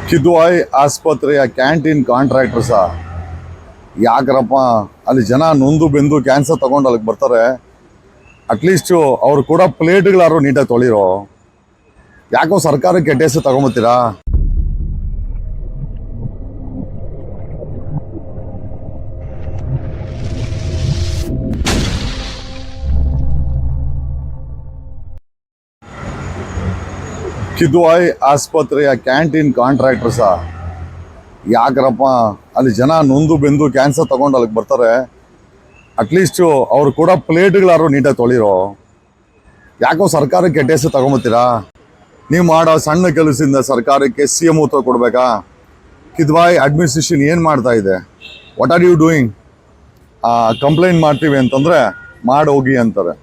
ಕಿದ್ವಾಯ್ ಆಸ್ಪತ್ರೆಯ ಕ್ಯಾಂಟೀನ್ ಕಾಂಟ್ರಾಕ್ಟರ್ಸ ಯಾಕ್ರಪ್ಪ ಅಲ್ಲಿ ಜನ ನೊಂದು ಬೆಂದು ಕ್ಯಾನ್ಸರ್ ತಗೊಂಡು ಅಲ್ಲಿಗೆ ಬರ್ತಾರೆ. ಅಟ್ಲೀಸ್ಟು ಅವ್ರು ಕೂಡ ಪ್ಲೇಟ್ಗಳಾದ್ರು ನೀಟಾಗಿ ತೊಳಿರೋ. ಯಾಕೋ ಸರ್ಕಾರಕ್ಕೆ ಕೆಟ್ಟ ಹೆಸರು ತಗೊಂಬತ್ತೀರಾ? ಕಿದ್ವಾಯ್ ಆಸ್ಪತ್ರೆಯ ಕ್ಯಾಂಟೀನ್ ಕಾಂಟ್ರಾಕ್ಟರ್ಸ ಯಾಕ್ರಪ್ಪ ಅಲ್ಲಿ ಜನ ನೊಂದು ಬೆಂದು ಕ್ಯಾನ್ಸರ್ ತಗೊಂಡು ಅಲ್ಲಿಗೆ ಬರ್ತಾರೆ. ಅಟ್ಲೀಸ್ಟು ಅವ್ರು ಕೂಡ ಪ್ಲೇಟ್ಗಳಾದ್ರು ನೀಟಾಗಿ ತೊಳಿರೋ. ಯಾಕೋ ಸರ್ಕಾರಕ್ಕೆ ಕೆಟ್ಟ ಹೆಸರು ತಗೊಂಬತ್ತೀರಾ? ನೀವು ಮಾಡೋ ಸಣ್ಣ ಕೆಲಸದಿಂದ ಸರ್ಕಾರಕ್ಕೆ CM ಉತ್ತರ ಕೊಡಬೇಕಾ? ಕಿದ್ವಾಯ್ ಅಡ್ಮಿನಿಸ್ಟ್ರೇಷನ್ ಏನು ಮಾಡ್ತಾ ಇದೆ? What are you doing? Complaint ಮಾಡ್ತೀವಿ ಅಂತಂದರೆ ಹೋಗಿ ಅಂತಾರೆ.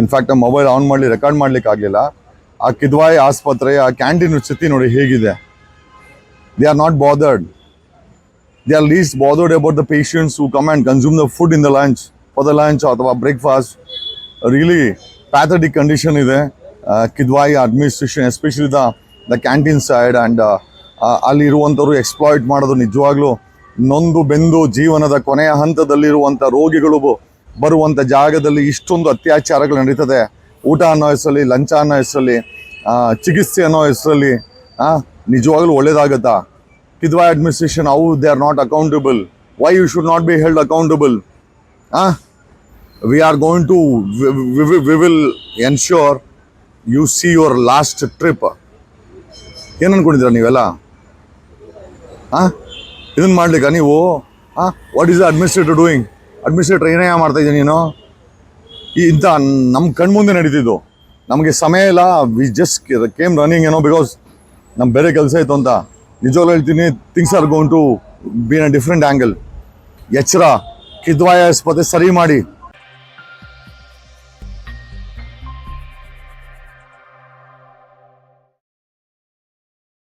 ಇನ್ಫ್ಯಾಕ್ಟ್ ಮೊಬೈಲ್ ಆನ್ ಮಾಡಲಿ ರೆಕಾರ್ಡ್ ಮಾಡ್ಲಿಕ್ಕೆ ಆಗಲಿಲ್ಲ. ಆ ಕಿದ್ವಾಯ್ ಆಸ್ಪತ್ರೆಯ ಕ್ಯಾಂಟೀನ್ ಸ್ಥಿತಿ ನೋಡಿ ಹೇಗಿದೆ. They are not bothered. They are least bothered about the patients who come and consume the food in the lunch, for the lunch ಅಥವಾ breakfast. Really pathetic condition ಇದೆ Kidwai administration, especially the canteen side. And ಅಲ್ಲಿರುವಂಥವ್ರು exploit ಮಾಡೋದು ನಿಜವಾಗ್ಲೂ ನೊಂದು ಬೆಂದು ಜೀವನದ ಕೊನೆಯ ಹಂತದಲ್ಲಿರುವಂಥ ರೋಗಿಗಳು ಬರುವಂಥ ಜಾಗದಲ್ಲಿ ಇಷ್ಟೊಂದು ಅತ್ಯಾಚಾರಗಳು ನಡೀತದೆ. ಊಟ ಅನ್ನೋ ಹೆಸರಲ್ಲಿ, ಲಂಚ ಅನ್ನೋ ಹೆಸರಲ್ಲಿ, ಚಿಕಿತ್ಸೆ ಅನ್ನೋ ಹೆಸರಲ್ಲಿ ನಿಜವಾಗ್ಲೂ ಒಳ್ಳೇದಾಗತ್ತಾ? Kidwai administration, how they are not accountable? Why you should not be held accountable? We are going to we will ensure you see your last trip. ಏನು ಅನ್ಕೊಂಡಿದ್ದೀರಾ ನೀವೆಲ್ಲ? ಇದನ್ನು ಮಾಡ್ಲಿಕ್ಕ ನೀವು? What is the administrator doing? Administrator ಏನೇ ಮಾಡ್ತಾ ಇದ್ದೀನಿ ನೀನು? ಇಂಥ ನಮ್ಮ ಕಣ್ಮುಂದೆ ನಡೀತಿದ್ದು. ನಮಗೆ ಸಮಯ ಇಲ್ಲ. We just came running, because ನಮ್ಮ ಬೇರೆ ಕೆಲಸ ಇತ್ತು ಅಂತ. ನಿಜವಾಗ್ಲೂ ಹೇಳ್ತೀನಿ, things are going to be in a different angle. ಎಚ್ಚರ, ಕಿದ್ವಾಯ್ ಆಸ್ಪತ್ರೆ ಸರಿ ಮಾಡಿ.